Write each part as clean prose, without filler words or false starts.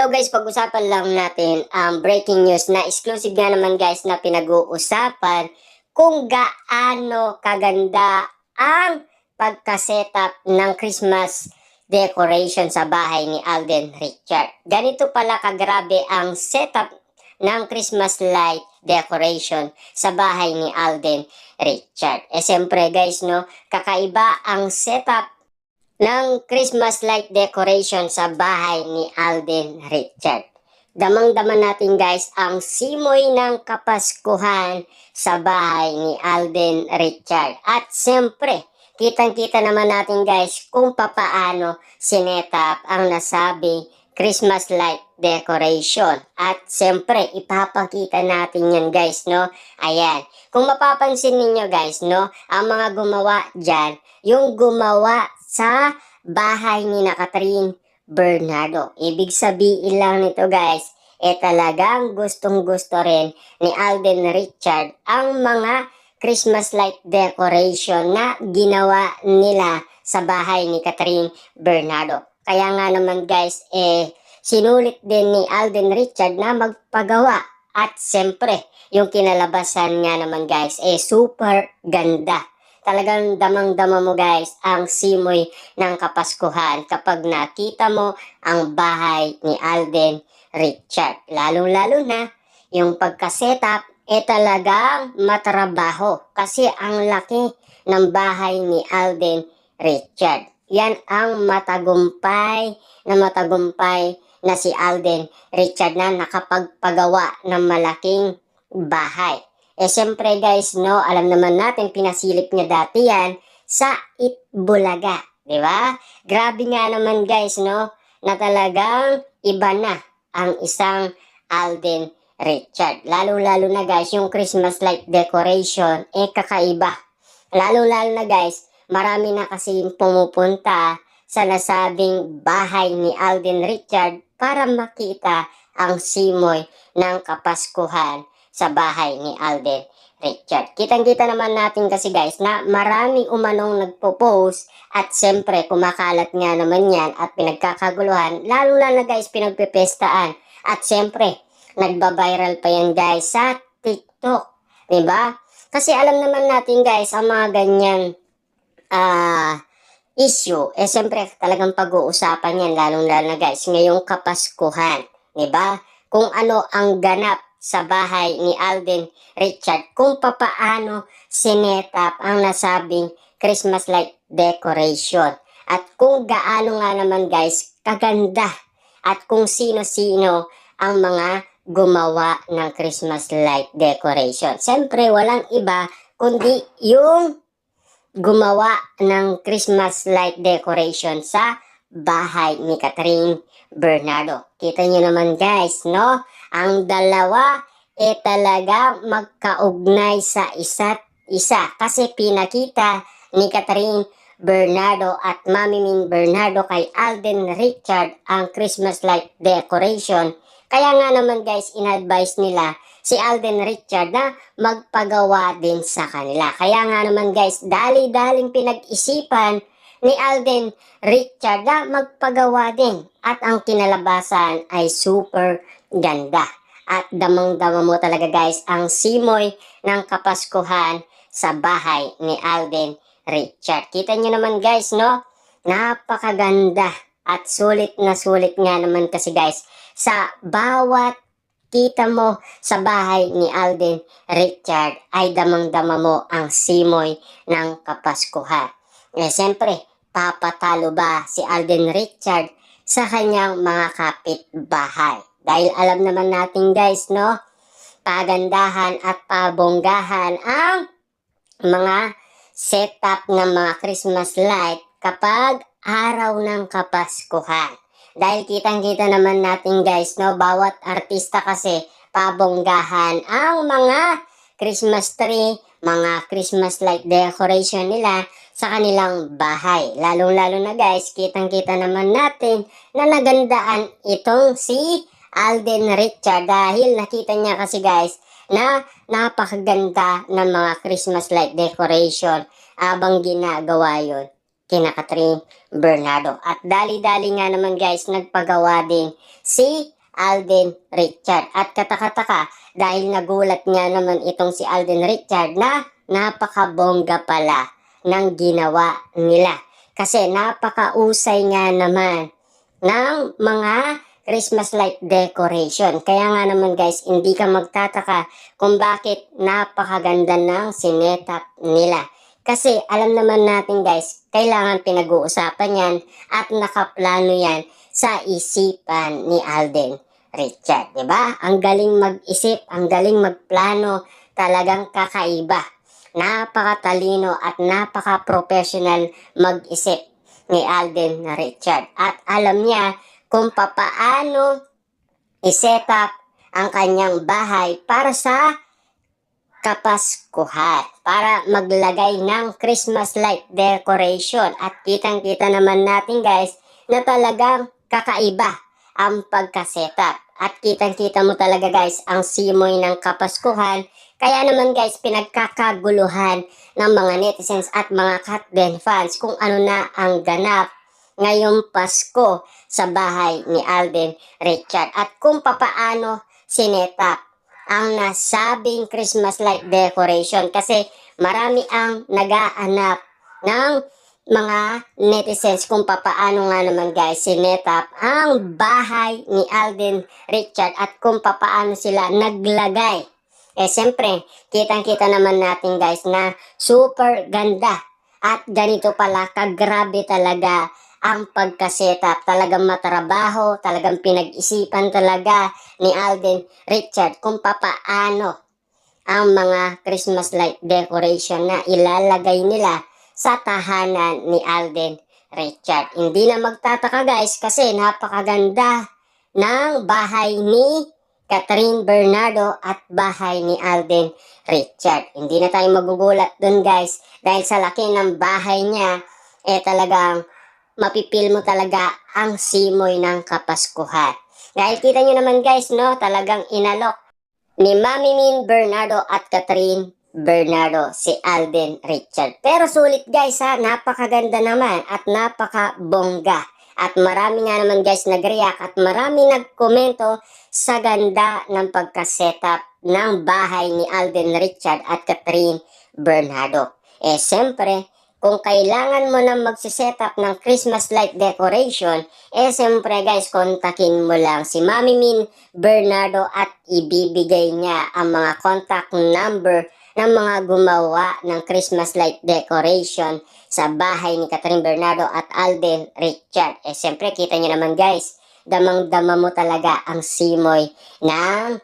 Hello guys, pag-usapan lang natin ang breaking news na exclusive nga naman guys na pinag-uusapan kung gaano kaganda ang pagka-setup ng Christmas decoration sa bahay ni Alden Richard. Ganito pala kagrabe ang setup ng Christmas light decoration sa bahay ni Alden Richard. Siyempre guys, no, kakaiba ang setup ng Christmas light decoration sa bahay ni Alden Richard. Damang-dama natin guys ang simoy ng Kapaskuhan sa bahay ni Alden Richard. At siyempre, kitang-kita naman natin guys kung papaano sinetap ang nasabi Christmas light decoration. At siyempre, ipapakita natin yan guys, no? Ayan. Kung mapapansin ninyo guys, no? Ang mga gumawa dyan, yung gumawa sa bahay ni Catherine Bernardo. Ibig sabihin lang nito guys, talagang gustong-gusto rin ni Alden Richard ang mga Christmas light decoration na ginawa nila sa bahay ni Catherine Bernardo. Kaya nga naman guys, sinulit din ni Alden Richard na magpagawa. At siyempre, yung kinalabasan nga naman guys, super ganda. Talagang damang-dama mo guys ang simoy ng Kapaskuhan kapag nakita mo ang bahay ni Alden Richard. Lalo-lalo na yung pagka-setup talagang matrabaho kasi ang laki ng bahay ni Alden Richard. Yan ang matagumpay na si Alden Richard na nakapagpagawa ng malaking bahay. Siyempre guys, no, alam naman natin pinasilip niya dati yan sa Itbulaga, di ba? Grabe nga naman guys, no, na talagang iba na ang isang Alden Richard. Lalo-lalo na guys, yung Christmas light decoration, kakaiba. Lalo-lalo na guys, marami na kasi pumupunta sa nasabing bahay ni Alden Richard para makita ang simoy ng Kapaskuhan sa bahay ni Alden Richard. Kitang-kita naman natin kasi guys na marami umanong nagpo-post at siyempre kumakalat nga naman yan at pinagkakaguluhan, lalo na guys pinagpipestaan at siyempre nagba-viral pa yan guys sa TikTok, diba? Kasi alam naman natin guys ang mga ganyan issue, siyempre talagang pag-uusapan yan lalong-lalo na guys ngayong Kapaskuhan, diba? Kung ano ang ganap sa bahay ni Alden Richard, kung papaano sinetap ang nasabing Christmas light decoration at kung gaano nga naman guys kaganda at kung sino-sino ang mga gumawa ng Christmas light decoration. Siyempre walang iba kundi yung gumawa ng Christmas light decoration sa bahay ni Catherine Bernardo. Kita nyo naman guys, no? Ang dalawa talaga magkaugnay sa isa't isa kasi pinakita ni Catherine Bernardo at Mami Min Bernardo kay Alden Richard ang Christmas light decoration. Kaya nga naman guys, in-advise nila si Alden Richard na magpagawa din sa kanila. Kaya nga naman guys, dali-daling pinag-isipan ni Alden Richard na magpagawa din. At ang kinalabasan ay super ganda. At damang-dama mo talaga guys ang simoy ng Kapaskuhan sa bahay ni Alden Richard. Kita nyo naman guys, no? Napakaganda. At sulit na sulit nga naman kasi guys sa bawat kita mo sa bahay ni Alden Richard ay damang-dama mo ang simoy ng Kapaskuhan. Siyempre, papatalo ba si Alden Richard sa kanyang mga kapitbahay? Dahil alam naman natin guys, no? Pagandahan at pabonggahan ang mga setup ng mga Christmas light kapag araw ng Kapaskuhan. Dahil kitang-kita naman natin guys, no? Bawat artista kasi pabonggahan ang mga Christmas tree, mga Christmas light decoration nila sa kanilang bahay. Lalong-lalo na guys, kitang-kita naman natin na nagandaan itong si Alden Richard dahil nakita niya kasi guys na napakaganda ng mga Christmas light decoration abang ginagawa yun kina Catherine Bernardo. At dali-dali nga naman guys nagpagawa din si Alden Richard. At katakataka dahil nagulat nga naman itong si Alden Richard na napakabongga pala ng ginawa nila. Kasi napakausay nga naman ng mga Christmas light decoration. Kaya nga naman guys, hindi ka magtataka kung bakit napakaganda ng sinetap nila. Kasi alam naman natin guys, kailangan pinag-uusapan yan at nakaplano yan sa isipan ni Alden Richard. Diba? Ang galing mag-isip, ang galing magplano, talagang kakaiba. Napakatalino at napaka-professional mag-isip ni Alden Richard. At alam niya kung papaano iset up ang kanyang bahay para sa Kapaskuhan, para maglagay ng Christmas light decoration. At kitang-kita naman natin guys na talagang kakaiba ang pagka-setup. At kitang-kita mo talaga guys ang simoy ng Kapaskuhan. Kaya naman guys, pinagkakaguluhan ng mga netizens at mga Katden fans kung ano na ang ganap ngayong Pasko sa bahay ni Alden Richard at kung papaano sinetap ang nasabing Christmas light decoration kasi marami ang nagaanap ng mga netizens kung papaano nga naman guys sinetap ang bahay ni Alden Richard at kung papaano sila naglagay. Siyempre, kitang-kita naman natin guys na super ganda at ganito pala kagrabe talaga ang pagka-setup. Talagang matrabaho, talagang pinag-isipan talaga ni Alden Richard kung papaano ang mga Christmas light decoration na ilalagay nila sa tahanan ni Alden Richard. Hindi na magtataka guys kasi napakaganda ng bahay ni Catherine Bernardo at bahay ni Alden Richard. Hindi na tayo magugulat dun guys dahil sa laki ng bahay niya talagang mapipil mo talaga ang simoy ng Kapaskuhan. Dahil kita nyo naman guys, no, talagang inalok ni Mami Min Bernardo at Catherine Bernardo si Alden Richard. Pero sulit guys ha, napakaganda naman at napakabongga. At marami nga naman guys nag-react at marami nagkomento sa ganda ng pagka-setup ng bahay ni Alden Richard at Catherine Bernardo. Siyempre, kung kailangan mo na magsisetup ng Christmas light decoration, siyempre guys, kontakin mo lang si Mami Min Bernardo at ibibigay niya ang mga contact number ng mga gumawa ng Christmas light decoration sa bahay ni Catherine Bernardo at Alden Richard. Siyempre, kita niyo naman guys, damang-dama mo talaga ang simoy ng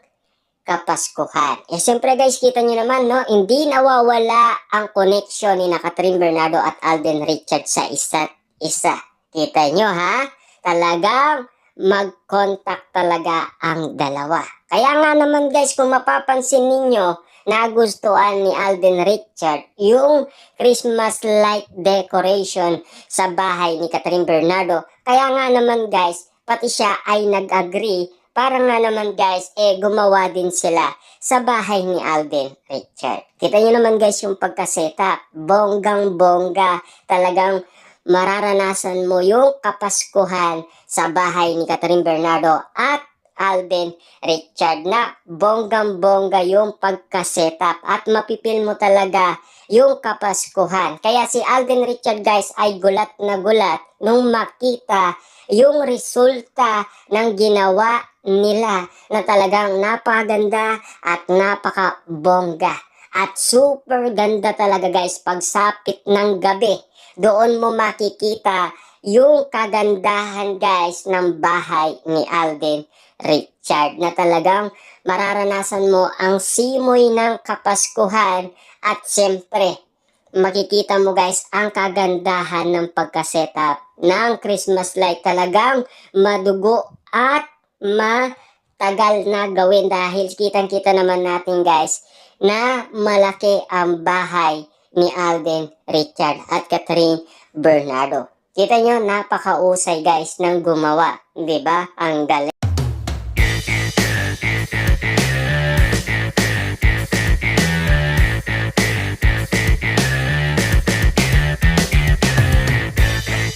Kapaskuhan. Siyempre guys, kita nyo naman, no, hindi nawawala ang connection ni Catherine Bernardo at Alden Richard sa isa't isa. Kita nyo ha? Talagang mag-contact talaga ang dalawa. Kaya nga naman guys, kung mapapansin ninyo, nagustuhan ni Alden Richard yung Christmas light decoration sa bahay ni Catherine Bernardo. Kaya nga naman guys, pati siya ay nag-agree para nga naman guys, gumawa din sila sa bahay ni Alden Richard. Kita nyo naman guys yung pagka-setup. Bonggang-bongga. Talagang mararanasan mo yung Kapaskuhan sa bahay ni Catherine Bernardo at Alden Richard na bonggang-bongga yung pagka-setup at mapipil mo talaga yung Kapaskuhan. Kaya si Alden Richard guys ay gulat na gulat nung makita yung resulta ng ginawa nila na talagang napakaganda at napakabongga. At super ganda talaga guys pagsapit ng gabi. Doon mo makikita yung kagandahan guys ng bahay ni Alden Richard na talagang mararanasan mo ang simoy ng Kapaskuhan at siyempre makikita mo guys ang kagandahan ng pagka-setup ng Christmas light. Talagang madugo at matagal na gawin dahil kitang-kita naman natin guys na malaki ang bahay ni Alden Richard at Catherine Bernardo. Kita nyo, napakausay guys ng gumawa. Diba? Ang galing.